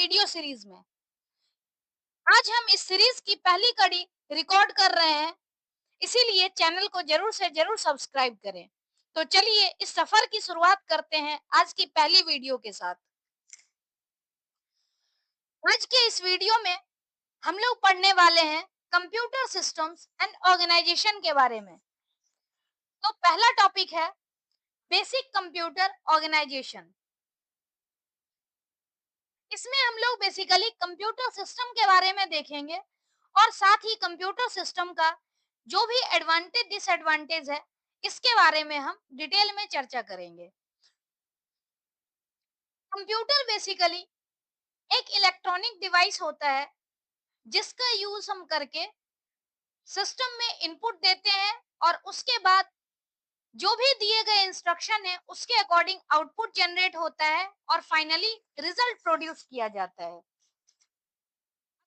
Video series में। आज हम इस सीरीज की पहली कड़ी रिकॉर्ड कर रहे हैं, इसीलिए चैनल को जरूर से जरूर सब्सक्राइब करें। तो चलिए इस सफर की शुरुआत करते हैं आज की पहली वीडियो के साथ। आज के इस वीडियो में हम लोग पढ़ने वाले हैं कंप्यूटर सिस्टम्स एंड ऑर्गेनाइजेशन के बारे में। तो पहला टॉपिक है बेसिक कंप्यूटर ऑर्गेनाइजेशन। इसमें हम लोग बेसिकली कंप्यूटर सिस्टम के बारे में देखेंगे और साथ ही कंप्यूटर सिस्टम का जो भी एडवांटेज डिसएडवांटेज है इसके बारे में हम डिटेल में चर्चा करेंगे। कंप्यूटर बेसिकली एक इलेक्ट्रॉनिक डिवाइस होता है जिसका यूज हम करके सिस्टम में इनपुट देते हैं और उसके बाद जो भी दिए गए इंस्ट्रक्शन है उसके अकॉर्डिंग आउटपुट जनरेट होता है और फाइनली रिजल्ट प्रोड्यूस किया जाता है।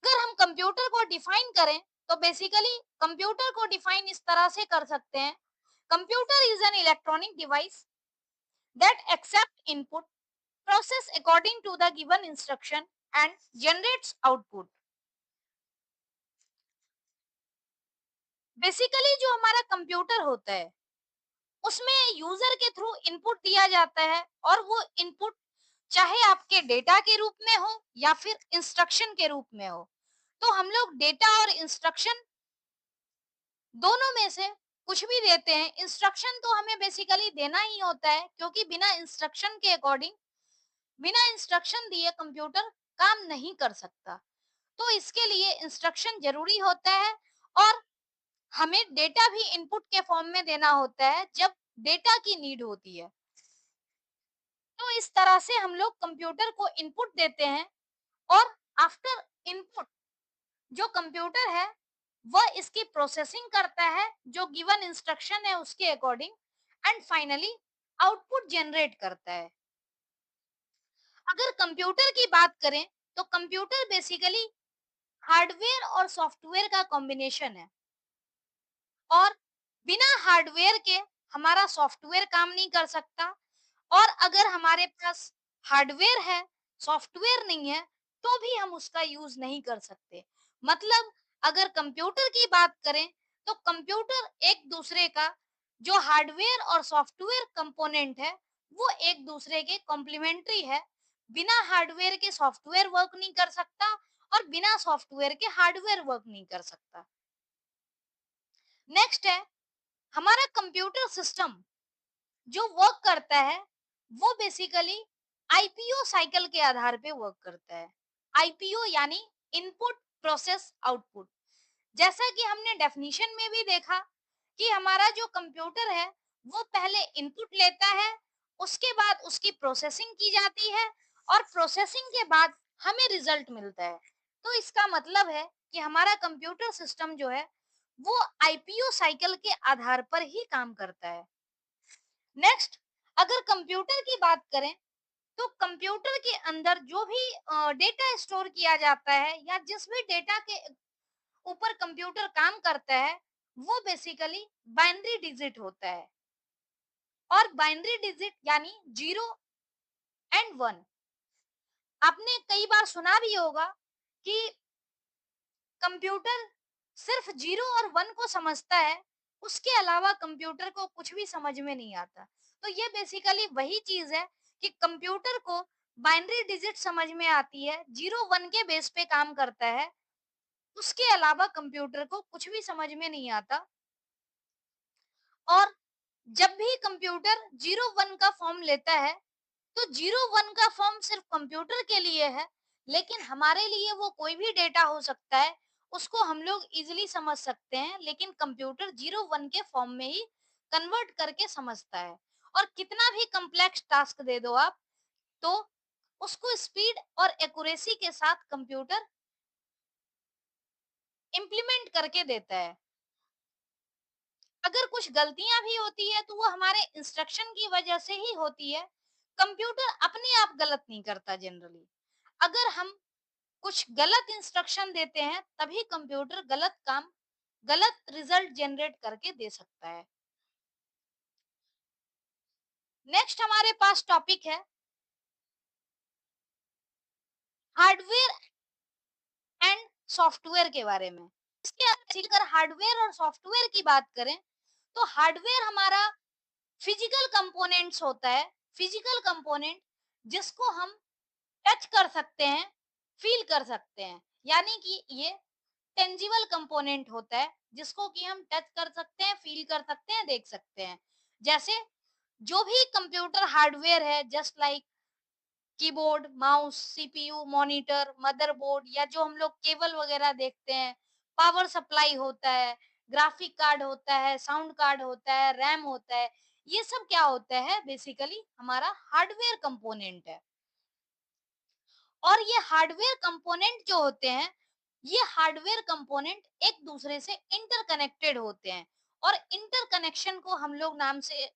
अगर हम कंप्यूटर को डिफाइन करें तो बेसिकली कंप्यूटर को डिफाइन इस तरह से कर सकते हैं। Computer is an electronic device that accept input, process according to the given instruction and generates output. Basically जो हमारा कंप्यूटर होता है उसमें यूजर के थ्रू इनपुट दिया जाता है और वो इनपुट चाहे आपके डेटा के रूप में हो या फिर इंस्ट्रक्शन के रूप में हो। तो हम लोग डेटा और इंस्ट्रक्शन दोनों में से कुछ भी देते हैं। इंस्ट्रक्शन तो हमें बेसिकली देना ही होता है क्योंकि बिना इंस्ट्रक्शन के अकॉर्डिंग, बिना इंस्ट्रक्शन दिए कंप्यूटर काम नहीं कर सकता। तो इसके लिए इंस्ट्रक्शन जरूरी होता है और हमें डेटा भी इनपुट के फॉर्म में देना होता है जब डेटा की नीड होती है। तो इस तरह से हम लोग कंप्यूटर को इनपुट देते हैं और आफ्टर इनपुट जो कंप्यूटर है वह इसकी प्रोसेसिंग करता है जो गिवन इंस्ट्रक्शन है उसके according and finally output generate करता है। अगर कंप्यूटर की बात करें तो कंप्यूटर बेसिकली हार्डवेयर और सॉफ्टवेयर का कॉम्बिनेशन है और बिना हार्डवेयर के हमारा सॉफ्टवेयर काम नहीं कर सकता। और अगर हमारे पास हार्डवेयर है, सॉफ्टवेयर नहीं है, तो भी हम उसका यूज नहीं कर सकते। मतलब अगर कंप्यूटर की बात करें तो कंप्यूटर एक दूसरे का जो हार्डवेयर और सॉफ्टवेयर कंपोनेंट है वो एक दूसरे के कॉम्प्लीमेंट्री है। बिना हार्डवेयर के सॉफ्टवेयर वर्क नहीं कर सकता और बिना सॉफ्टवेयर के हार्डवेयर वर्क नहीं कर सकता। नेक्स्ट है हमारा कंप्यूटर सिस्टम जो वर्क करता है वो बेसिकली आईपीओ साइकिल के आधार पे वर्क करता है। आईपीओ यानी इनपुट प्रोसेस आउटपुट। जैसा कि हमने डेफिनेशन में भी देखा कि हमारा जो कंप्यूटर है वो पहले इनपुट लेता है, उसके बाद उसकी प्रोसेसिंग की जाती है और प्रोसेसिंग के बाद हमें रिजल्ट मिलता है। तो इसका मतलब है कि हमारा कंप्यूटर सिस्टम जो है वो आईपीओ साइकिल के आधार पर ही काम करता है। नेक्स्ट अगर कंप्यूटर की बात करें तो कंप्यूटर के अंदर जो भी डेटा स्टोर किया जाता है या जिस भी डेटा के ऊपर कंप्यूटर काम करता है वो बेसिकली बाइनरी डिजिट होता है और बाइनरी डिजिट यानी 0 एंड 1। आपने कई बार सुना भी होगा कि कंप्यूटर सिर्फ 0 और 1 को समझता है, उसके अलावा कंप्यूटर को कुछ भी समझ में नहीं आता। तो ये बेसिकली वही चीज है कि कंप्यूटर को बाइनरी डिजिट समझ में आती है, 0 1 के बेस पे काम करता है, उसके अलावा कंप्यूटर को कुछ भी समझ में नहीं आता। और जब भी कंप्यूटर 0 1 का फॉर्म लेता है तो 0 1 का फॉर्म सिर्फ कंप्यूटर के लिए है, लेकिन हमारे लिए वो कोई भी डेटा हो सकता है, उसको हम लोग इजीली समझ सकते हैं। लेकिन कंप्यूटर 0 1 के फॉर्म में ही कन्वर्ट करके समझता है और कितना भी कम्प्लेक्स टास्क दे दो आप तो उसको स्पीड और एक्यूरेसी के साथ कंप्यूटर इम्प्लीमेंट करके देता है। अगर कुछ गलतियां भी होती है तो वो हमारे इंस्ट्रक्शन की वजह से ही होती है। कंप्यूटर अपने आप गलत नहीं करता जनरली। अगर हम कुछ गलत इंस्ट्रक्शन देते हैं तभी कंप्यूटर गलत काम, गलत रिजल्ट जनरेट करके दे सकता है। नेक्स्ट हमारे पास टॉपिक है हार्डवेयर एंड सॉफ्टवेयर के बारे में। इसके अगर हार्डवेयर और सॉफ्टवेयर की बात करें, तो हार्डवेयर हमारा फिजिकल कंपोनेंट्स होता है, फिजिकल कंपोनेंट जिसको हम टच कर सकते हैं, फील कर सकते हैं। यानी कि ये टेंजिबल कंपोनेंट होता है जिसको कि हम टच कर सकते हैं, फील कर सकते हैं, देख सकते हैं। जैसे जो भी कंप्यूटर हार्डवेयर है, just like keyboard, mouse, CPU, monitor, motherboard, या जो हम लोग केबल वगैरह देखते हैं, पावर सप्लाई होता है, ग्राफिक कार्ड होता है, साउंड कार्ड होता है, रैम होता है। ये सब क्या होता है? बेसिकली हमारा हार्डवेयर कंपोनेंट है। और ये हार्डवेयर कंपोनेंट जो होते हैं, ये हार्डवेयर कंपोनेंट एक दूसरे से इंटरकनेक्टेड होते हैं, और इंटरकनेक्शन को हम लोग नाम से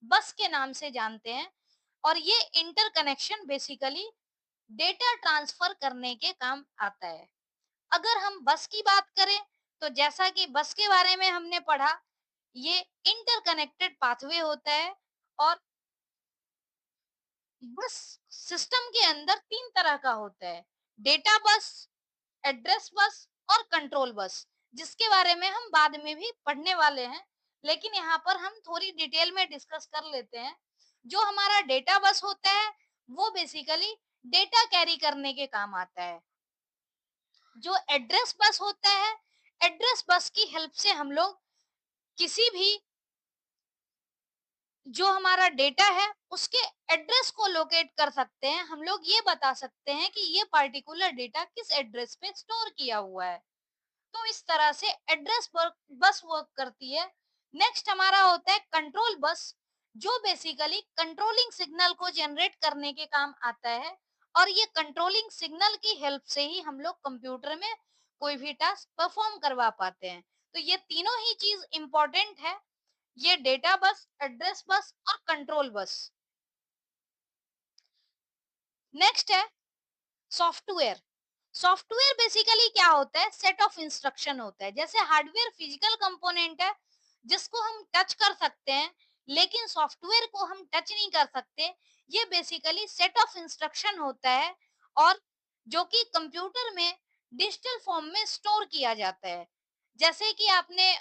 बस के नाम से जानते हैं। और ये इंटरकनेक्शन बेसिकली डेटा ट्रांसफर करने के काम आता है। अगर हम बस की बात करें, तो जैसा कि बस के बारे में हमने पढ़ा, ये इंटरकनेक्टेड पाथवे होता है। और बस सिस्टम के अंदर तीन तरह का होता है: डेटा बस, एड्रेस बस और कंट्रोल बस, जिसके बारे में हम बाद में भी पढ़ने वाले हैं। लेकिन यहाँ पर हम थोड़ी डिटेल में डिस्कस कर लेते हैं। जो हमारा डेटा बस होता है, वो बेसिकली डेटा कैरी करने के काम आता है। जो एड्रेस बस होता है, एड्रेस बस की हेल्प से हम लोग किसी भी जो हमारा डेटा है उसके एड्रेस को लोकेट कर सकते हैं। हम लोग ये बता सकते हैं कि ये पर्टिकुलर डेटा किस एड्रेस पे स्टोर किया हुआ है। तो इस तरह से एड्रेस बस वर्क करती है। नेक्स्ट हमारा होता है कंट्रोल बस, जो बेसिकली कंट्रोलिंग सिग्नल को जनरेट करने के काम आता है। और ये कंट्रोलिंग सिग्नल की हेल्प से ही हम लोग कंप्यूटर में कोई भी टास्क परफॉर्म करवा पाते हैं। तो ये तीनों ही चीज इंपॉर्टेंट है, ये डेटा बस, एड्रेस बस और कंट्रोल बस। नेक्स्ट है सॉफ्टवेयर। सॉफ्टवेयर बेसिकली क्या होता है? सेट ऑफ इंस्ट्रक्शन होता है। जैसे हार्डवेयर फिजिकल कंपोनेंट है जिसको हम टच कर सकते हैं, लेकिन सॉफ्टवेयर को हम टच नहीं कर सकते। ये बेसिकली सेट ऑफ इंस्ट्रक्शन होता है, और जो कि कंप्यूटर में डिजिटल फॉर्म में स्टोर किया जाता है। जैसे कि आपने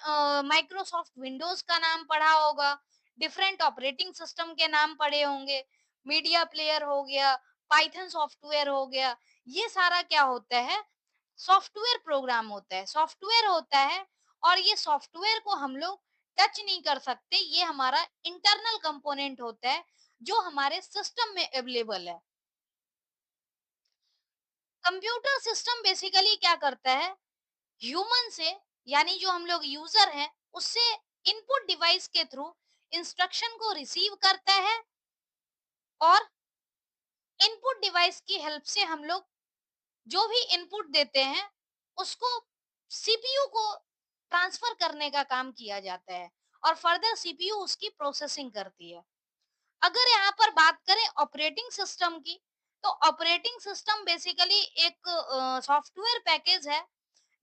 माइक्रोसॉफ्ट विंडोज का नाम पढ़ा होगा, डिफरेंट ऑपरेटिंग सिस्टम के नाम पढ़े होंगे, मीडिया प्लेयर हो गया, पाइथन सॉफ्टवेयर हो गया। ये सारा क्या होता है? सॉफ्टवेयर प्रोग्राम होता है, सॉफ्टवेयर होता है। और ये सॉफ्टवेयर को हम लोग टच नहीं कर सकते, ये हमारा इंटरनल कंपोनेंट होता है जो हमारे सिस्टम में अवेलेबल है। कंप्यूटर सिस्टम बेसिकली क्या करता है? ह्यूमन से, यानी जो हम लोग यूजर हैं, उससे इनपुट डिवाइस के थ्रू इंस्ट्रक्शन को रिसीव करता है। और इनपुट डिवाइस की हेल्प से हम लोग जो भी इनपुट देते हैं उसको सीपीयू को ट्रांसफर करने का काम किया जाता है, और फर्दर सीपीयू उसकी प्रोसेसिंग करती है। अगर यहाँ पर बात करें ऑपरेटिंग सिस्टम की, तो ऑपरेटिंग सिस्टम बेसिकली एक सॉफ्टवेयर पैकेज है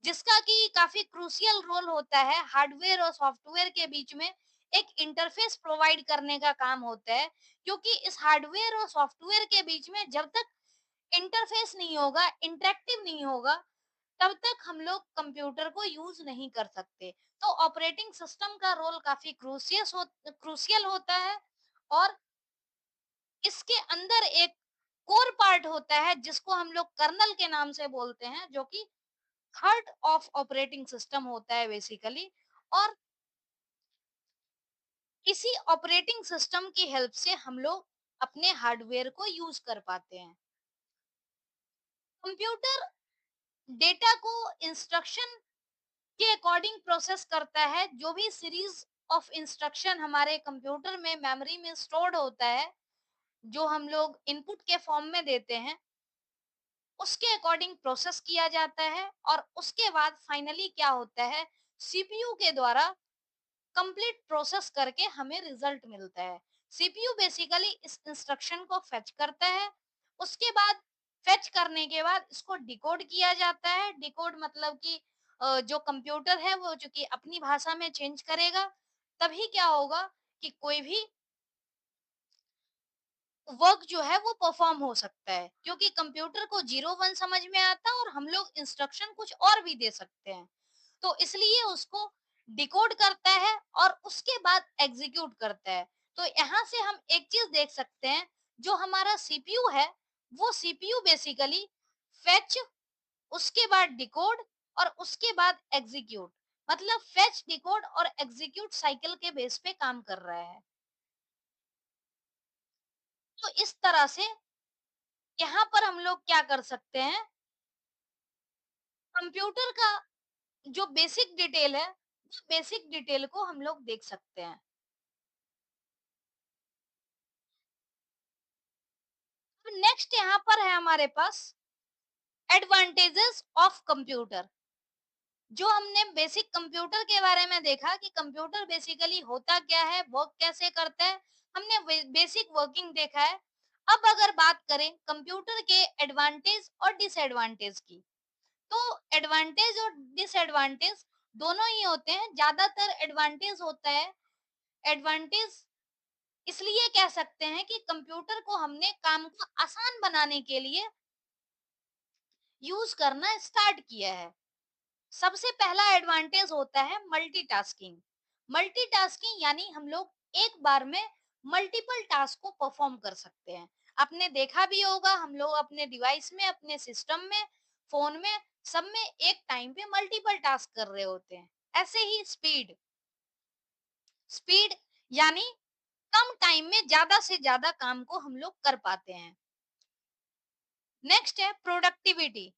जिसका कि काफी क्रूशियल रोल होता है हार्डवेयर और सॉफ्टवेयर के बीच में एक इंटरफेस प्रोवाइड करने का काम होता है। क्योंकि इस हार्डवेयर और सॉफ्टवेयर के बीच में जब तक इंटरफेस नहीं होगा, इंटरेक्टिव नहीं होगा, तब तक हम लोग कंप्यूटर को यूज नहीं कर सकते। तो ऑपरेटिंग सिस्टम का रोल काफी क्रूशियल होता है। और इसके अंदर एक कोर पार्ट होता है जिसको हम लोग कर्नल के नाम से बोलते हैं, जो कि हार्ट ऑफ ऑपरेटिंग सिस्टम होता है बेसिकली। और इसी ऑपरेटिंग सिस्टम की हेल्प से हम लोग अपने हार्डवेयर को यूज कर पाते हैं। कंप्यूटर डेटा को इंस्ट्रक्शन के अकॉर्डिंग प्रोसेस करता है। जो भी सीरीज ऑफ इंस्ट्रक्शन हमारे कंप्यूटर में मेमोरी में स्टोर्ड होता है, जो हम लोग इनपुट के फॉर्म में देते हैं, उसके अकॉर्डिंग प्रोसेस किया जाता है। और उसके बाद फाइनली क्या होता है? सीपीयू के द्वारा कंप्लीट प्रोसेस करके हमें रिजल्ट मिलता है। सीपीयू बेसिकली इस इंस्ट्रक्शन को फेच करता है। उसके बाद फेच करने के बाद इसको डिकोड किया जाता है। डिकोड मतलब कि जो कंप्यूटर है वो चूंकि अपनी भाषा में चेंज करेगा, तभी क्या होगा कि कोई भी वर्क जो है वो परफॉर्म हो सकता है, क्योंकि कंप्यूटर को 0-1 समझ में आता है और हम लोग इंस्ट्रक्शन कुछ और भी दे सकते हैं। तो इसलिए उसको डिकोड करता है और उसके बाद एग्जीक्यूट करता है। तो यहाँ से हम एक चीज़ देख सकते हैं, जो हमारा सीपीयू है, वो सीपीयू बेसिकली फेच, उसके बाद डिकोड और उसके बाद एग्जीक्यूट, मतलब फेच, डिकोड और एग्जीक्यूट साइकिल के बेस पे काम कर रहा है। तो इस तरह से यहाँ पर हम लोग क्या कर सकते हैं, कंप्यूटर का जो बेसिक डिटेल है, वो बेसिक डिटेल को हम लोग देख सकते हैं। अब नेक्स्ट यहाँ पर है हमारे पास एडवांटेजेस ऑफ कंप्यूटर। जो हमने बेसिक कंप्यूटर के बारे में देखा कि कंप्यूटर बेसिकली होता क्या है, वर्क कैसे करता है, हमने बेसिक वर्किंग देखा है। अब अगर बात करें कंप्यूटर के एडवांटेज और डिसएडवांटेज की, तो एडवांटेज और डिसएडवांटेज दोनों ही होते हैं। ज्यादातर एडवांटेज होता है। एडवांटेज इसलिए कह सकते हैं कि कंप्यूटर को हमने काम को आसान बनाने के लिए यूज करना स्टार्ट किया है। सबसे पहला एडवांटेज होता है मल्टीटास्किंग। मल्टीटास्किंग यानी हम लोग एक बार में मल्टीपल टास्क को परफॉर्म कर सकते हैं। आपने देखा भी होगा, हम लोग अपने डिवाइस में, अपने सिस्टम में, फोन में, सब में एक टाइम पे मल्टीपल टास्क कर रहे होते हैं। ऐसे ही स्पीड, स्पीड यानी कम टाइम में ज्यादा से ज्यादा काम को हम लोग कर पाते हैं। नेक्स्ट है प्रोडक्टिविटी।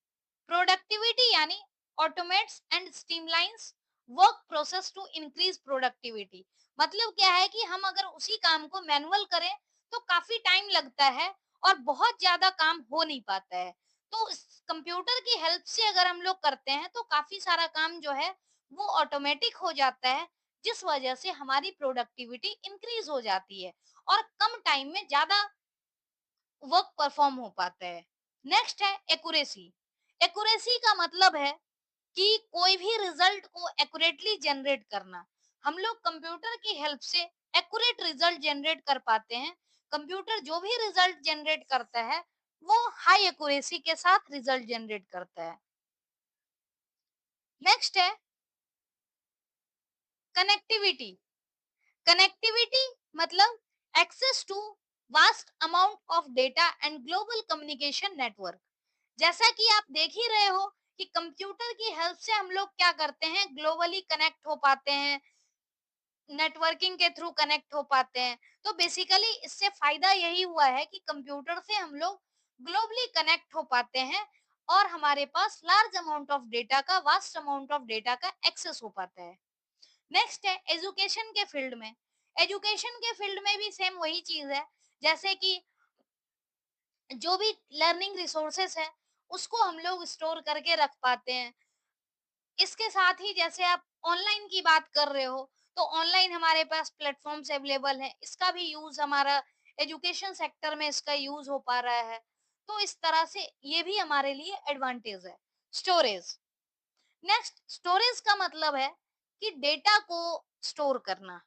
प्रोडक्टिविटी यानी automates and streamlines work process to increase productivity. मतलब क्या है कि हम अगर उसी काम को मैनुअल करें तो काफी टाइम लगता है और बहुत ज्यादा काम हो नहीं पाता है। तो कंप्यूटर की हेल्प से अगर हम लोग करते हैं तो काफी सारा काम जो है वो ऑटोमेटिक हो जाता है, जिस वजह से हमारी प्रोडक्टिविटी इंक्रीज हो जाती है और कम टाइम में ज्यादा वर्क परफॉर्म हो पाता है। नेक्स्ट है एक्यूरेसी। एक्यूरेसी का मतलब है कि कोई भी रिजल्ट को एक्यूरेटली जनरेट करना। हम लोग कंप्यूटर की हेल्प से एक्यूरेट रिजल्ट जनरेट कर पाते हैं। कंप्यूटर जो भी रिजल्ट जनरेट करता है वो हाई एक्यूरेसी के साथ रिजल्ट जनरेट करता है। नेक्स्ट है कनेक्टिविटी। कनेक्टिविटी मतलब access to vast amount of data and global communication network. जैसा कि आप देख ही रहे हो कि कंप्यूटर की हेल्प से हम लोग क्या करते हैं, ग्लोबली कनेक्ट हो पाते हैं, नेटवर्किंग के थ्रू कनेक्ट हो पाते हैं। तो बेसिकली इससे फायदा यही हुआ है कि कंप्यूटर से हम लोग ग्लोबली कनेक्ट हो पाते हैं और हमारे पास लार्ज अमाउंट ऑफ डेटा का, वास्ट अमाउंट ऑफ डेटा का एक्सेस हो पाता है। नेक्स्ट है एजुकेशन के फील्ड में। एजुकेशन के फील्ड में भी सेम वही चीज है, जैसे कि जो भी लर्निंग रिसोर्सेस है उसको हम लोग स्टोर करके रख पाते हैं। इसके साथ ही जैसे आप ऑनलाइन की बात कर रहे हो, तो ऑनलाइन हमारे पास प्लेटफॉर्म्स अवेलेबल हैं, इसका भी यूज हमारा एजुकेशन सेक्टर में इसका यूज हो पा रहा है। तो इस तरह से ये भी हमारे लिए एडवांटेज है। स्टोरेज। नेक्स्ट, स्टोरेज का मतलब है कि डेटा को स्टोर करना।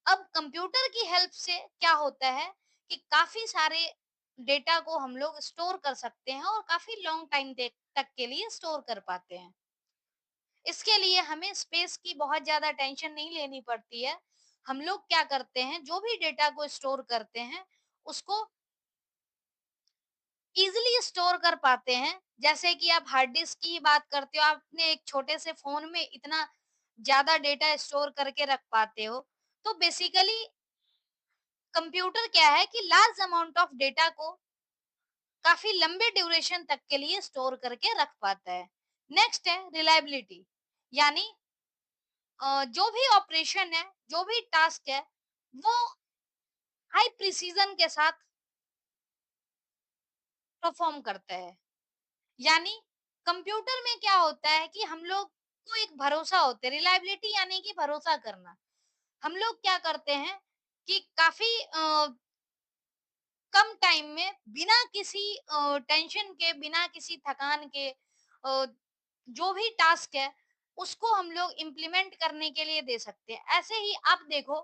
अब कंप्यूटर की हेल्प से क्या होता है कि काफी सारे डेटा को हम लोग स्टोर कर सकते हैं और काफी लॉन्ग टाइम तक के लिए स्टोर कर पाते हैं। इसके लिए हमें स्पेस की बहुत ज्यादा टेंशन नहीं लेनी पड़ती है। हम लोग क्या करते हैं, जो भी डेटा को स्टोर करते हैं उसको इजीली स्टोर कर पाते हैं। जैसे कि आप हार्ड डिस्क की बात करते हो, आपने एक छोटे से फोन में इतना ज्यादा डेटा स्टोर करके रख पाते हो। तो बेसिकली कंप्यूटर क्या है कि लार्ज अमाउंट ऑफ डेटा को काफी लंबे ड्यूरेशन तक के लिए स्टोर करके रख पाता है। नेक्स्ट है रिलायबिलिटी। यानी जो भी ऑपरेशन है, जो भी टास्क है, वो हाई प्रिसीजन के साथ परफॉर्म करता है। यानी कंप्यूटर में क्या होता है कि हम लोग को एक भरोसा होता है, रिलायबिलिटी यानी कि भरोसा करना। हम लोग क्या करते हैं कि काफी कम टाइम में बिना किसी टेंशन के, बिना किसी थकान के, जो भी टास्क है उसको हम लोग इम्प्लीमेंट करने के लिए दे सकते हैं। ऐसे ही आप देखो,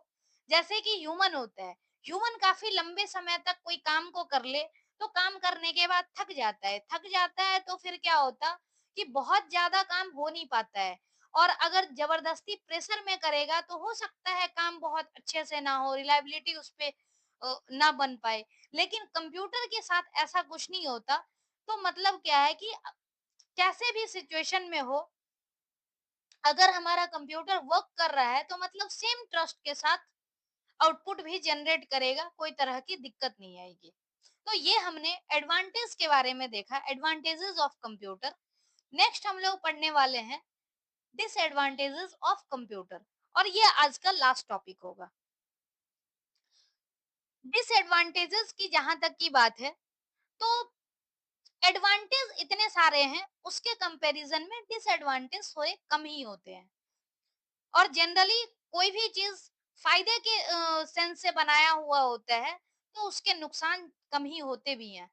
जैसे कि ह्यूमन होता है, ह्यूमन काफी लंबे समय तक कोई काम को कर ले तो काम करने के बाद थक जाता है तो फिर क्या होता कि बहुत ज्यादा काम हो नहीं पाता है, और अगर जबरदस्ती प्रेशर में करेगा तो हो सकता है काम बहुत अच्छे से ना हो, रिलायबिलिटी उस पे ना बन पाए। लेकिन कंप्यूटर के साथ ऐसा कुछ नहीं होता। तो मतलब क्या है कि कैसे भी सिचुएशन में हो, अगर हमारा कंप्यूटर वर्क कर रहा है तो मतलब सेम ट्रस्ट के साथ आउटपुट भी जनरेट करेगा, कोई तरह की दिक्कत नहीं आएगी। तो ये हमने एडवांटेज के बारे में देखा, एडवांटेजेस ऑफ कंप्यूटर। नेक्स्ट हम लोग पढ़ने वाले हैं डिसएडवांटेजेस ऑफ कंप्यूटर, और ये आज का लास्ट टॉपिक होगा। डिसएडवांटेजेस की जहां तक की बात है, तो एडवांटेज इतने सारे हैं, उसके कंपैरिजन में डिसएडवांटेज थोड़े कम ही होते हैं। और जनरली कोई भी चीज फायदे के सेंस से बनाया हुआ होता है तो उसके नुकसान कम ही होते भी हैं।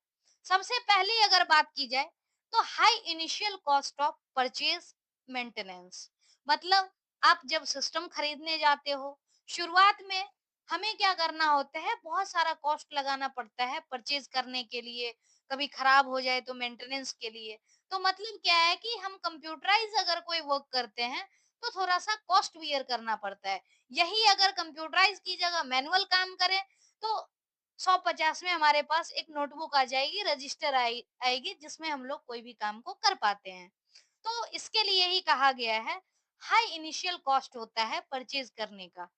सबसे पहले अगर बात की जाए तो high initial cost of purchase maintenance, मतलब आप जब सिस्टम खरीदने जाते हो, शुरुआत में हमें क्या करना होता है, बहुत सारा कॉस्ट लगाना पड़ता है परचेज करने के लिए, कभी खराब हो जाए तो मेंटेनेंस के लिए। तो मतलब क्या है कि हम कंप्यूटराइज अगर कोई वर्क करते हैं तो थोड़ा-सा कॉस्ट बियर करना पड़ता है। यही अगर कंप्यूटराइज़ की जगह मैनुअल काम करें, तो 100-50 में हमारे पास एक नोटबुक आ जाएगी, रजिस्टर आएगी जिसमें हम लोग कोई भी काम को कर पाते हैं। तो इसके लिए ही कहा गया है, हाई इनिशियल कॉस्ट होता है परचेज़ करने का।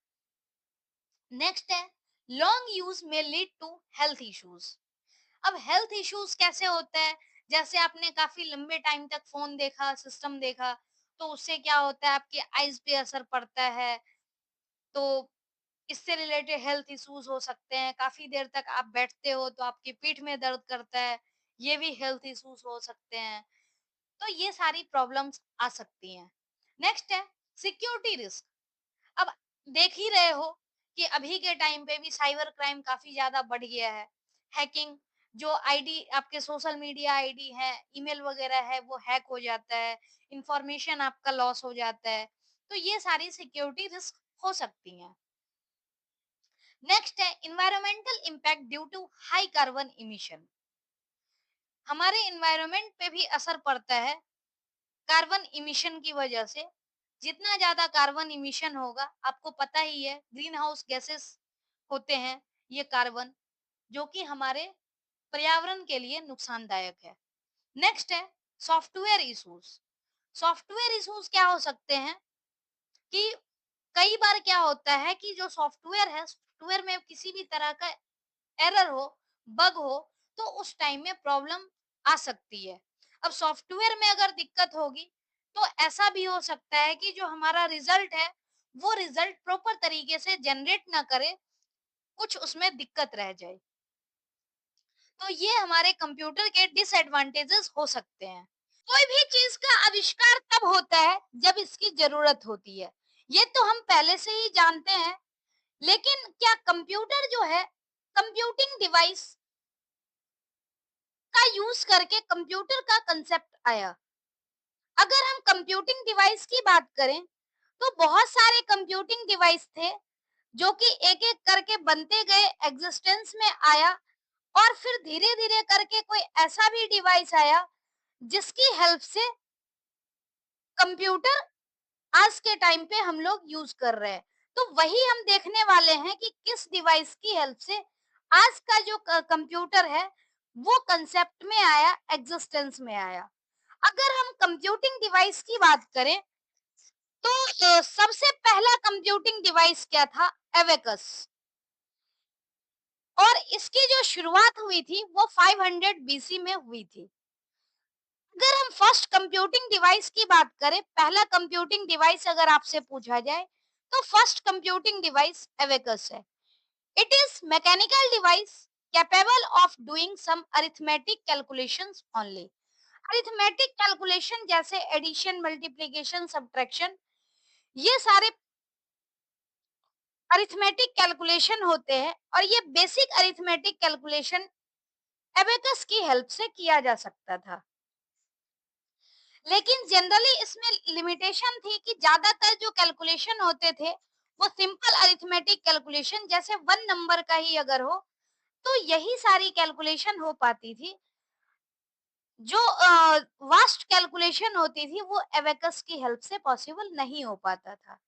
नेक्स्ट है, लॉन्ग यूज़ में लीड टू हेल्थ इश्यूज़। अब हेल्थ इश्यूज कैसे होते हैं, जैसे आपने काफी लंबे टाइम तक फोन देखा, सिस्टम देखा, तो उससे क्या होता है, आपके आईज पे असर पड़ता है। तो इससे रिलेटेड हेल्थ इश्यूज हो सकते हैं, काफी देर तक आप बैठते हो तो आपकी पीठ में दर्द करता है, ये भी हेल्थ इश्यूज हो सकते हैं। तो ये सारी प्रॉब्लम्स आ सकती हैं। नेक्स्ट है सिक्योरिटी रिस्क। अब देख ही रहे हो कि अभी के टाइम पे भी साइबर क्राइम काफी ज्यादा बढ़ गया है। हैकिंग, जो आईडी आपके सोशल मीडिया आईडी है, ईमेल वगैरह है, वो हैक हो जाता है, इंफॉर्मेशन आपका लॉस हो जाता है। तो ये सारी सिक्योरिटी रिस्क हो सकती हैं। नेक्स्ट है environmental impact due to high carbon emission. हमारे इन्वायरमेंट पे भी असर पड़ता है कार्बन इमिशन की वजह से। जितना ज्यादा कार्बन इमिशन होगा, आपको पता ही है ग्रीन हाउस गैसेस होते हैं ये कार्बन, जो कि हमारे पर्यावरण के लिए नुकसानदायक है। नेक्स्ट है सॉफ्टवेयर इश्यूज। सॉफ्टवेयर इश्यूज क्या हो सकते हैं कि कई बार क्या होता है कि जो सॉफ्टवेयर है, सॉफ्टवेयर में किसी भी तरह का एरर हो, बग हो, तो उस टाइम में प्रॉब्लम आ सकती है। अब सॉफ्टवेयर में अगर दिक्कत होगी तो ऐसा भी हो सकता है कि जो हमारा रिजल्ट है वो रिजल्ट प्रॉपर तरीके से जनरेट ना करे, कुछ उसमें दिक्कत रह जाए। तो ये हमारे कंप्यूटर के डिसएडवांटेजेस हो सकते हैं। कोई भी चीज का आविष्कार तब होता है जब इसकी जरूरत होती है, ये तो हम पहले से ही जानते हैं। लेकिन क्या कंप्यूटर जो है, कंप्यूटिंग डिवाइस का यूज करके कंप्यूटर का कंसेप्ट आया। अगर हम कंप्यूटिंग डिवाइस की बात करें तो बहुत सारे कंप्यूटिंग डिवाइस थे जो कि एक एक करके बनते गए, एग्जिस्टेंस में आया, और फिर धीरे धीरे करके कोई ऐसा भी डिवाइस आया जिसकी हेल्प से कंप्यूटर आज के टाइम पे हम लोग यूज कर रहे हैं। तो वही हम देखने वाले हैं कि किस डिवाइस की हेल्प से आज का जो कंप्यूटर है वो कंसेप्ट में आया, एग्जिस्टेंस में आया। अगर हम कंप्यूटिंग डिवाइस की बात करें तो सबसे पहला कंप्यूटिंग डिवाइस क्या था, एवेकस। और इसकी जो शुरुआत हुई थी वो 500 बीसी में हुई थी। अगर हम फर्स्ट कंप्यूटिंग डिवाइस की बात करें, पहला कंप्यूटिंग डिवाइस अगर आपसे पूछा जाए तो फर्स्ट कंप्यूटिंग डिवाइस एवेकस है। It is mechanical device capable of doing some arithmetic calculations only. Arithmetic calculation जैसे एडिशन, मल्टीप्लिकेशन, सब्ट्रैक्शन, ये सारे अरिथमेटिक कैलकुलेशन होते हैं, और ये बेसिक अरिथमेटिक कैलकुलेशन एबेकस की हेल्प से किया जा सकता था। लेकिन जनरली इसमें लिमिटेशन थी कि ज्यादातर जो कैलकुलेशन होते थे वो सिंपल अरिथमेटिक कैलकुलेशन जैसे 1 नंबर का ही अगर हो, तो यही सारी कैलकुलेशन हो पाती थी। जो वास्ट कैलकुलेशन होती थी वो एबेकस की हेल्प से पॉसिबल नहीं हो पाता था।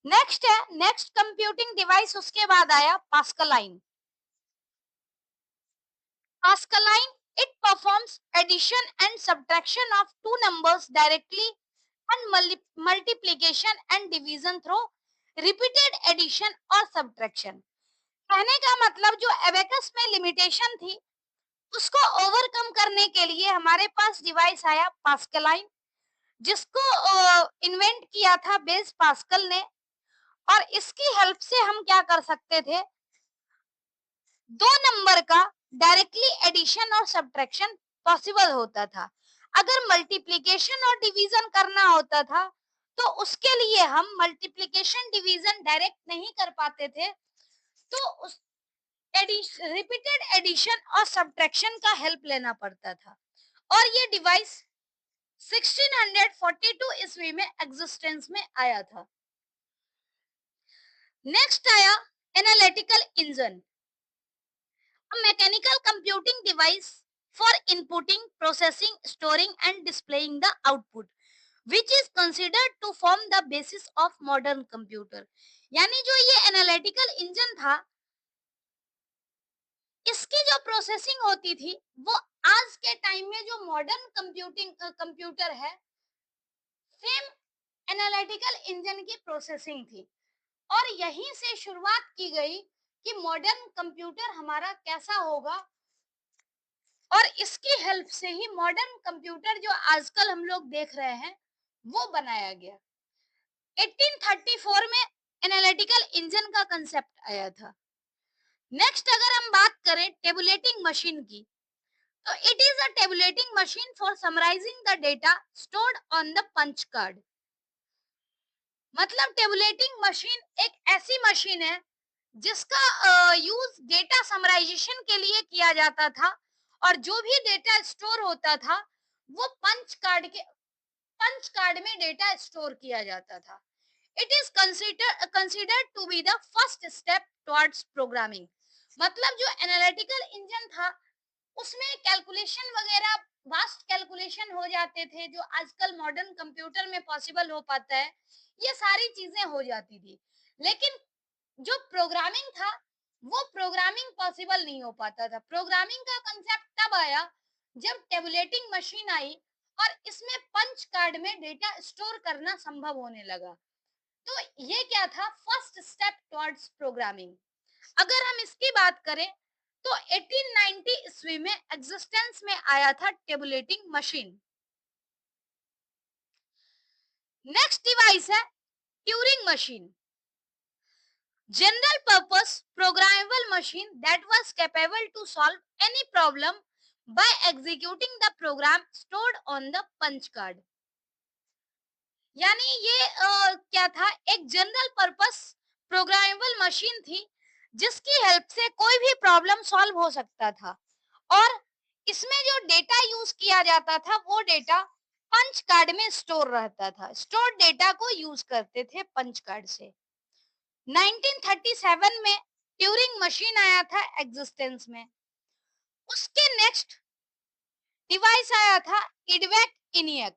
नेक्स्ट कंप्यूटिंग डिवाइस उसके बाद आया Pascaline. Pascaline, it performs addition and subtraction of two numbers directly and multiplication and division through repeated addition और subtraction। कहने का मतलब जो एबेकस में लिमिटेशन थी उसको ओवरकम करने के लिए हमारे पास डिवाइस आया पास्कलाइन, जिसको इन्वेंट किया था बेस पास्कल ने। और इसकी हेल्प से हम क्या कर सकते थे, दो नंबर का डायरेक्टली एडिशन और सब्ट्रैक्शन पॉसिबल होता था। अगर मल्टीप्लिकेशन और डिवीजन करना होता था तो उसके लिए हम मल्टीप्लिकेशन डिवीजन डायरेक्ट नहीं कर पाते थे, तो उस रिपीटेड एडिशन और सब्ट्रैक्शन का हेल्प लेना पड़ता था। और ये डिवाइस 1642 ईस्वी में एग्जिस्टेंस में आया था। नेक्स्ट आया analytical engine, a mechanical computing device for inputting, processing, storing and displaying the output, which is considered to form the basis of modern computer। यानी जो ये एनालिटिकल इंजन था, इसकी जो प्रोसेसिंग होती थी वो आज के टाइम में जो मॉडर्न कंप्यूटर है, सेम एनालिटिकल इंजन की प्रोसेसिंग थी। और यहीं से शुरुआत की गई कि मॉडर्न कंप्यूटर हमारा कैसा होगा, और इसकी हेल्प से ही मॉडर्न कंप्यूटर जो आजकल हम लोग देख रहे हैं वो बनाया गया। 1834 में एनालिटिकल इंजन का कंसेप्ट आया था। नेक्स्ट अगर हम बात करें टेबुलेटिंग मशीन की, तो it is a tabulating machine for summarising the data stored on the punch card. मतलब टेबुलेटिंग मशीन एक ऐसी मशीन है जिसका यूज डेटा समराइजेशन के लिए किया जाता था, और जो भी डेटा स्टोर होता था वो पंच कार्ड में डेटा स्टोर किया जाता था। It is considered to be the first step towards programming. मतलब जो एनालिटिकल इंजन था उसमें कैलकुलेशन वगैरह, वास्ट कैलकुलेशन हो जाते थे जो आजकल मॉडर्न कंप्यूटर में पॉसिबल हो पाता है, ये सारी चीजें हो जाती थी। लेकिन जो प्रोग्रामिंग था वो प्रोग्रामिंग पॉसिबल नहीं हो पाता था। प्रोग्रामिंग का कंसेप्ट तब आया जब टेबुलेटिंग मशीन आई और इसमें पंच कार्ड में डेटा स्टोर करना संभव होने लगा। तो ये क्या था, फर्स्ट स्टेप टुवर्ड्स प्रोग्रामिंग। अगर हम इसकी बात करें तो 1890 ईस्वी में एग्जिस्टेंस में आया था टेबुलेटिंग मशीन। नेक्स्ट डिवाइस है Turing machine, general purpose programmable machine that was capable to solve any problem by executing the program stored on the punch card। यानी ये क्या था, एक जनरल पर्पस प्रोग्रामेबल मशीन थी जिसकी हेल्प से कोई भी प्रॉब्लम सॉल्व हो सकता था। और इसमें जो डेटा यूज किया जाता था वो डेटा पंच कार्ड में स्टोर रहता था। स्टोर डेटा को यूज करते थे पंच कार्ड से। 1937 में ट्यूरिंग मशीन आया था एग्जिस्टेंस में। उसके नेक्स्ट डिवाइस आया था इडवेक इनियक।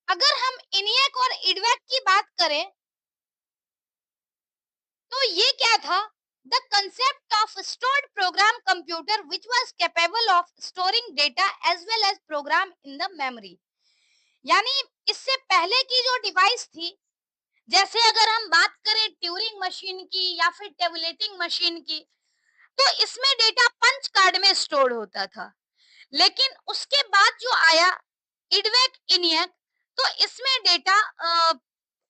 अगर हम इनियक और इडवेक की बात करें तो ये क्या था, the concept of stored program computer which was capable of storing data as well as program in the memory. यानी इससे पहले की जो डिवाइस थी, जैसे अगर हम बात करें ट्यूरिंग मशीन की या फिर टेबुलेटिंग मशीन की, तो इसमें डेटा पंच कार्ड में स्टोर होता था। लेकिन उसके बाद जो आया इडवेक इनियक, तो इसमें डेटा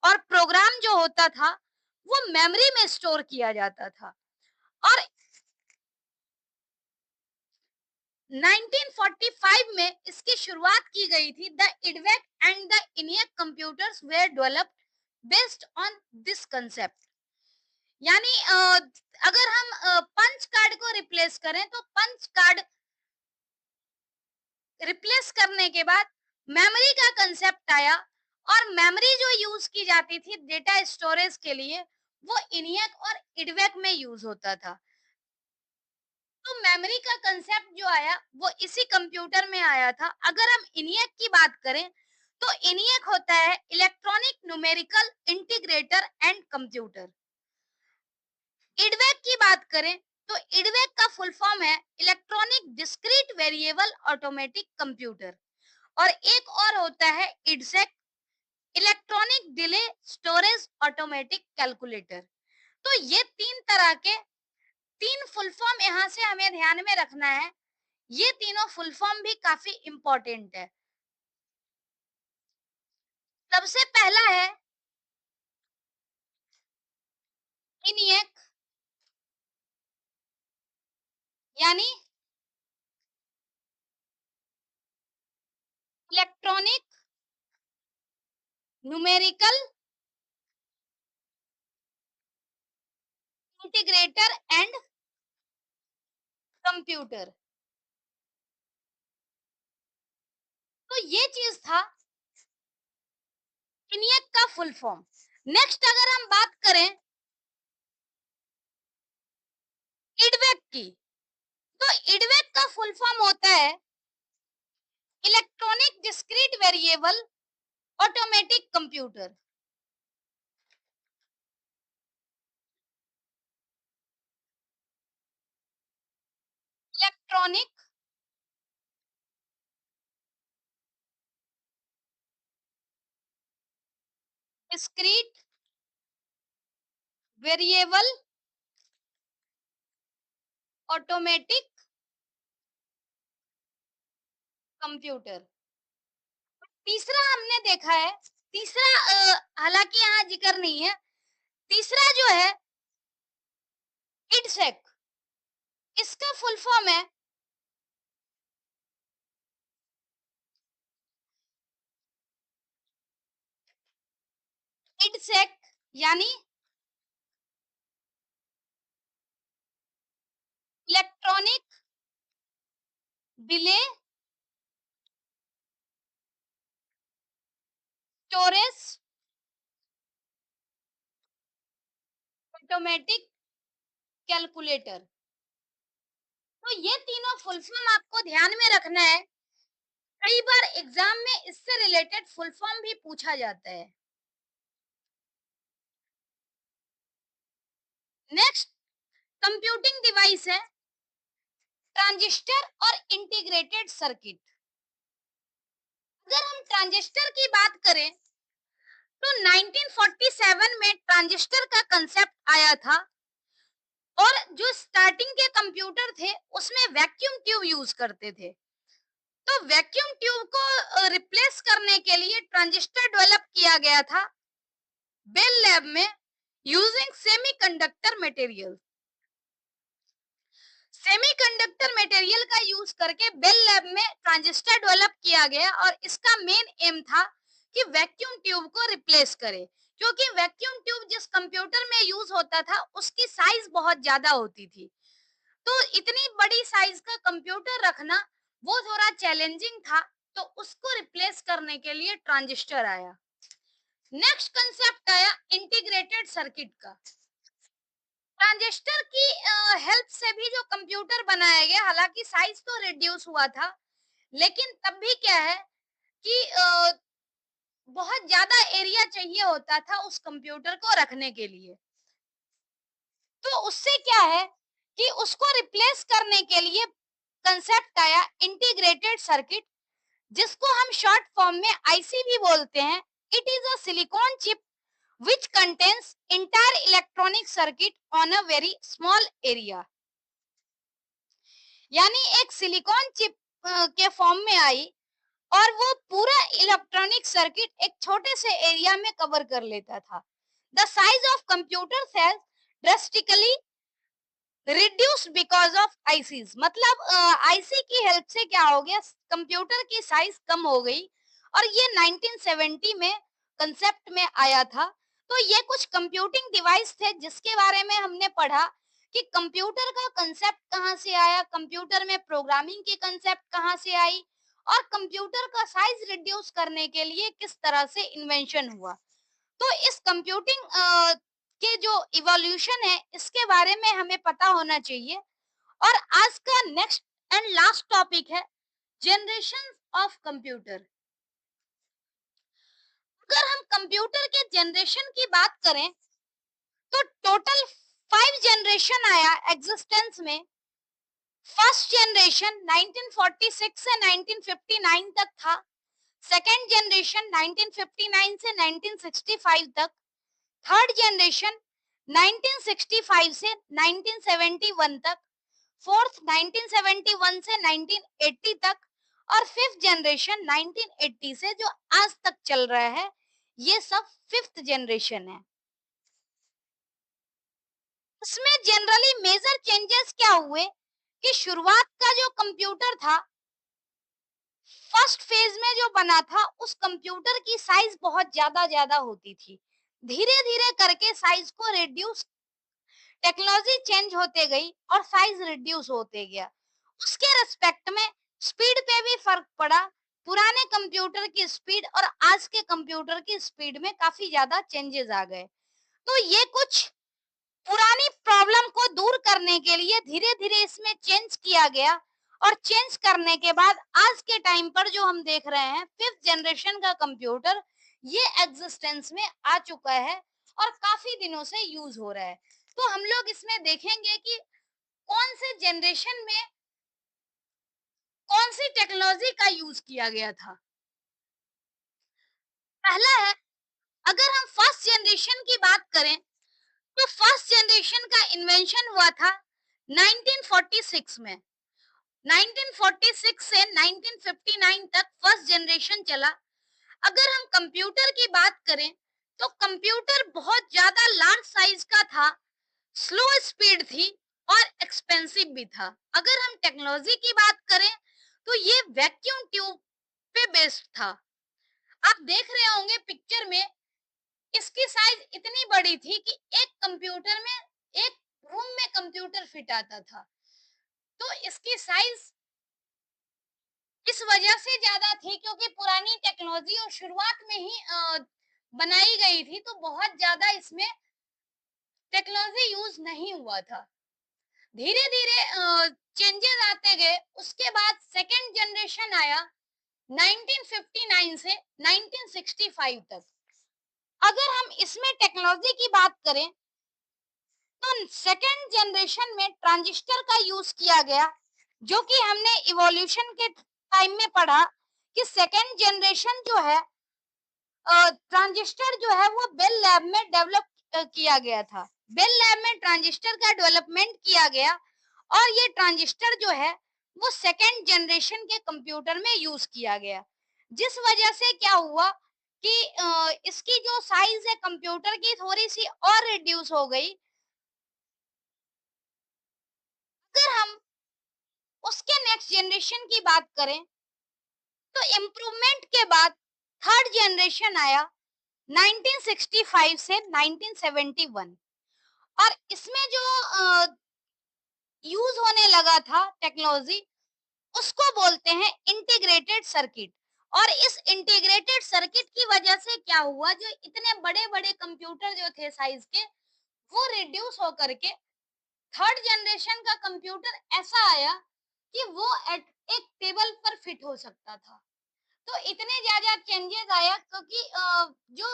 और प्रोग्राम जो होता था वो मेमोरी में स्टोर किया जाता था। और 1945 में इसकी शुरुआत की गई थी। The EDVAC and the ENIAC computers were developed based on this concept. यानी अगर हम पंच कार्ड को रिप्लेस करें तो पंच कार्ड रिप्लेस करने के बाद मेमोरी का कंसेप्ट आया, और मेमोरी जो यूज की जाती थी डेटा स्टोरेज के लिए वो इनियक और इडवेक में यूज होता था। तो मेमोरी का कंसेप्ट जो आया वो इसी कंप्यूटर में आया था। अगर हम इनियक की बात करें तो इनियक होता है electronic numerical integrator and computer. EDVAC की बात करें तो इडवेक का फुल फॉर्म है electronic discrete variable automatic computer. और एक और होता है EDSAC, electronic delay storage automatic calculator. तो ये तीन तरह के तीन फुल फॉर्म यहाँ से हमें ध्यान में रखना है। ये तीनों फुल फॉर्म भी काफी इंपॉर्टेंट है। सबसे पहला है इनियक, यानी electronic numerical integrator and computer. तो ये चीज था इनियक का फुल फॉर्म। नेक्स्ट अगर हम बात करें इडवेक की, तो इडवेक का फुल फॉर्म होता है electronic discrete variable automatic computer. Electronic discrete variable automatic computer. तीसरा हमने देखा है, तीसरा हालांकि यहाँ जिक्र नहीं है, तीसरा जो है इडसेक, इसका फुल फॉर्म है इडसेक, यानी electronic delay storage automatic calculator. तो ये तीनों फुल फॉर्म आपको ध्यान में रखना है। कई बार एग्जाम में इससे रिलेटेड फुल फॉर्म भी पूछा जाता है। नेक्स्ट कंप्यूटिंग डिवाइस है ट्रांजिस्टर और इंटीग्रेटेड सर्किट। अगर हम ट्रांजिस्टर की बात करें तो 1947 में ट्रांजिस्टर का कंसेप्ट आया था। और जो स्टार्टिंग के कंप्यूटर थे उसमें वैक्यूम ट्यूब यूज करते थे। तो वैक्यूम ट्यूब को रिप्लेस करने के लिए ट्रांजिस्टर डेवलप किया गया था बेल लैब में using semiconductor material. Semiconductor material का यूज करके बेल लैब में ट्रांजिस्टर डेवलप किया गया और इसका मेन एम था कि वैक्यूम ट्यूब को रिप्लेस करे, क्योंकि वैक्यूम ट्यूब जिस कंप्यूटर में यूज होता था उसकी साइज बहुत ज्यादा होती थी। तो इतनी बड़ी साइज का कंप्यूटर रखना वो थोड़ा चैलेंजिंग था, तो उसको रिप्लेस करने के लिए ट्रांजिस्टर आया। नेक्स्ट कंसेप्ट आया इंटीग्रेटेड सर्किट का। ट्रांजिस्टर की हेल्प से भी जो कंप्यूटर बनाया गया, हालांकि साइज तो रिड्यूस हुआ था, लेकिन तब भी क्या है कि बहुत ज्यादा एरिया चाहिए होता था उस कंप्यूटर को रखने के लिए। तो उससे क्या है कि उसको रिप्लेस करने के लिए कंसेप्ट आया इंटीग्रेटेड सर्किट, जिसको हम शॉर्ट फॉर्म में आईसी भी बोलते हैं। It is a silicon chip which contains entire electronic circuit on a very small area। यानी एक सिलिकॉन चिप के फॉर्म में आई और वो पूरा इलेक्ट्रॉनिक सर्किट एक छोटे से एरिया में कवर कर लेता था। The size of computer cells drastically reduced because of ICs. मतलब आईसी की हेल्प से क्या हो गया, कंप्यूटर की साइज कम हो गई और ये 1970 में कंसेप्ट में आया था। तो ये कुछ कंप्यूटिंग डिवाइस थे जिसके बारे में हमने पढ़ा कि कंप्यूटर का कंसेप्ट कहाँ से आया, कंप्यूटर में प्रोग्रामिंग की कंसेप्ट कहाँ से आई और कंप्यूटर का साइज रिड्यूस करने के लिए किस तरह से इन्वेंशन हुआ। तो इस कंप्यूटिंग के जो इवोल्यूशन है इसके बारे में हमें पता होना चाहिए। और आज का नेक्स्ट एंड लास्ट टॉपिक है जनरेशन ऑफ कंप्यूटर। अगर हम कंप्यूटर के जनरेशन की बात करें तो टोटल 5 जनरेशन आया एग्जिस्टेंस में। फर्स्ट जनरेशन 1946 से 1959 तक था। सेकेंड जनरेशन 1959 से 1965 तक। थर्ड जनरेशन 1965 से 1971 तक। फोर्थ 1971 से 1980 तक। और फिफ्थ जनरेशन 1980 से जो आज तक चल रहा है, ये सब फिफ्थ जनरेशन है। इसमें जनरली मेजर चेंजेस क्या हुए कि शुरुआत का जो कंप्यूटर था, फर्स्ट फेज में जो बना था, उस कंप्यूटर की साइज बहुत ज्यादा ज्यादा होती थी। धीरे धीरे करके साइज को रिड्यूस, टेक्नोलॉजी चेंज होते गई और साइज रिड्यूस होते गया। उसके रेस्पेक्ट में स्पीड पे भी फर्क पड़ा। पुराने कंप्यूटर की स्पीड और आज के कंप्यूटर की स्पीड में काफी ज्यादा चेंजेस आ गए। तो ये कुछ पुरानी प्रॉब्लम को दूर करने के लिए धीरे धीरे इसमें चेंज किया गया। और चेंज करने के बाद आज के टाइम पर जो हम देख रहे हैं फिफ्थ जनरेशन का कंप्यूटर, ये एग्जिस्टेंस में आ चुका है और काफी दिनों से यूज हो रहा है। तो हम लोग इसमें देखेंगे कि कौन से जनरेशन में कौन सी टेक्नोलॉजी का यूज किया गया था। पहला है, अगर हम फर्स्ट जनरेशन की बात करें तो फर्स्ट जनरेशन का इन्वेंशन हुआ था 1946 में। 1946 से 1959 तक फर्स्ट जनरेशन चला। अगर हम कंप्यूटर की बात करें तो कंप्यूटर बहुत ज्यादा लार्ज साइज का था, स्लो स्पीड थी और एक्सपेंसिव भी था। अगर हम टेक्नोलॉजी की बात करें तो ये वैक्यूम ट्यूब पे बेस्ड था। आप देख रहे होंगे पिक्चर में, इसकी साइज इतनी बड़ी थी कि एक कंप्यूटर में, एक रूम में कंप्यूटर फिट आता था। तो इसकी साइज इस वजह से ज्यादा थी क्योंकि पुरानी टेक्नोलॉजी और शुरुआत में ही बनाई गई थी, तो बहुत ज्यादा इसमें टेक्नोलॉजी यूज नहीं हुआ था। धीरे धीरे चेंजेस आते गए। उसके बाद सेकेंड जनरेशन आया 1959 से 1965 तक। अगर हम इसमें टेक्नोलॉजी की बात करें तो सेकेंड जनरेशन में ट्रांजिस्टर का यूज किया गया, जो कि हमने इवोल्यूशन के टाइम में पढ़ा कि सेकेंड जनरेशन जो है ट्रांजिस्टर जो है वो बेल लैब में डेवलप किया गया था। बेल लैब में ट्रांजिस्टर का डेवलपमेंट किया गया और ये ट्रांजिस्टर जो है वो सेकेंड जनरेशन के कंप्यूटर में यूज किया गया। जिस वजह से क्या हुआ कि इसकी जो साइज है कंप्यूटर की थोड़ी सी और रिड्यूस हो गई। अगर हम उसके नेक्स्ट जनरेशन की बात करें तो इम्प्रूवमेंट के बाद थर्ड जनरेशन आया 1965 से 1971। और इसमें जो यूज होने लगा था टेक्नोलॉजी, उसको बोलते हैं इंटीग्रेटेड सर्किट। और इस इंटीग्रेटेड सर्किट की वजह से क्या हुआ, जो इतने बड़े बड़े कंप्यूटर जो थे साइज के, वो रिड्यूस होकर के थर्ड जनरेशन का कंप्यूटर ऐसा आया कि वो एक टेबल पर फिट हो सकता था। तो इतने ज्यादा चेंजेस आया क्योंकि जो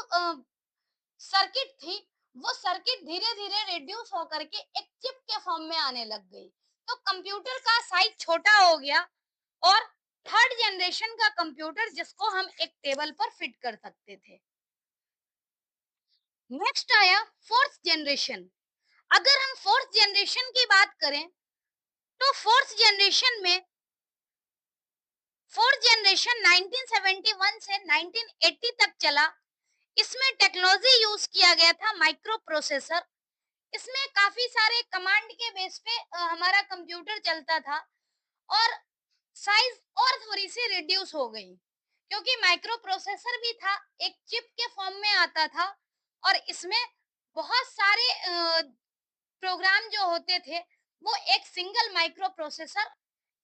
सर्किट थी, वो सर्किट धीरे धीरे रिड्यूस होकर के एक चिप के फॉर्म में आने लग गई। तो कंप्यूटर का साइज छोटा हो गया और थर्ड जनरेशन का कंप्यूटर जिसको हम एक टेबल पर फिट कर सकते थे। नेक्स्ट आया फोर्थ जनरेशन। अगर हम फोर्थ जनरेशन की बात करें तो फोर्थ जनरेशन 1971 से 1980 तक चला। इसमें टेक्नोलॉजी यूज किया गया था माइक्रो प्रोसेसर। इसमें काफी सारे कमांड के बेस पे हमारा कंप्यूटर चलता था और साइज और थोड़ी सी रिड्यूस हो गई क्योंकि माइक्रो प्रोसेसर भी था, एक चिप के फॉर्म में आता था। और इसमें बहुत सारे प्रोग्राम जो होते थे वो एक सिंगल माइक्रो प्रोसेसर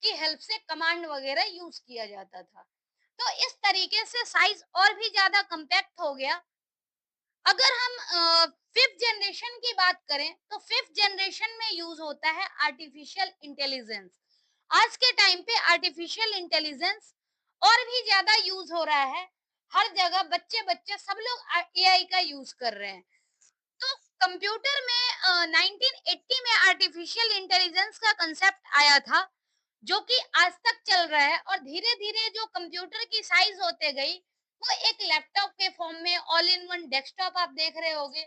की हेल्प से कमांड वगैरह यूज किया जाता था। तो इस तरीके से साइज और भी ज्यादा कम्पैक्ट हो गया। अगर हम फिफ्थ जनरेशन की बात करें तो फिफ्थ जनरेशन में यूज होता है आर्टिफिशियल इंटेलिजेंस। आज के टाइम पे आर्टिफिशियल इंटेलिजेंस और भी ज्यादा यूज हो रहा है। हर जगह बच्चे बच्चे सब लोग एआई का यूज कर रहे हैं। तो कंप्यूटर में 1980 में आर्टिफिशियल इंटेलिजेंस का कंसेप्ट आया था, जो कि आज तक चल रहा है। और धीरे धीरे जो कंप्यूटर की साइज होते गई, वो एक लैपटॉप के फॉर्म में ऑल इन वन डेस्कटॉप आप देख रहे होगे।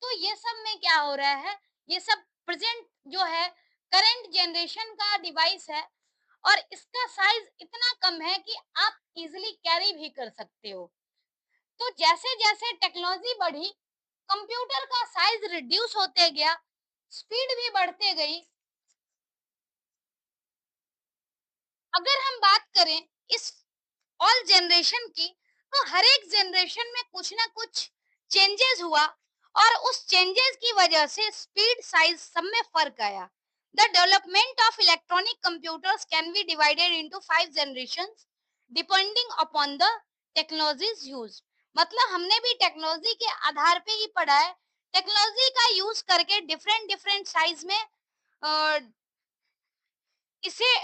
तो ये सब में क्या हो रहा है, ये सब प्रेजेंट जो है करंट जनरेशन का डिवाइस है। और इसका साइज इतना कम है कि आप इजिली कैरी भी कर सकते हो। तो जैसे जैसे टेक्नोलॉजी बढ़ी, कंप्यूटर का साइज रिड्यूस होते गया, स्पीड भी बढ़ते गई। अगर हम बात करें इस ऑल जनरेशन की, तो हर एक जनरेशन में कुछ ना कुछ चेंजेस हुआ, और उस चेंजेस की वजह से स्पीड साइज सब में फर्क आया। The development of electronic computers can be divided into 5 generations depending upon the technologies use. मतलब हमने भी टेक्नोलॉजी के आधार पे ही पढ़ा है। टेक्नोलॉजी का यूज करके डिफरेंट डिफरेंट साइज में इसे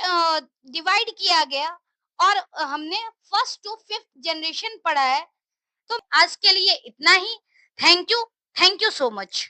डिवाइड किया गया। और हमने फर्स्ट टू फिफ्थ जनरेशन पढ़ा है। तो आज के लिए इतना ही। Thank you. Thank you so much.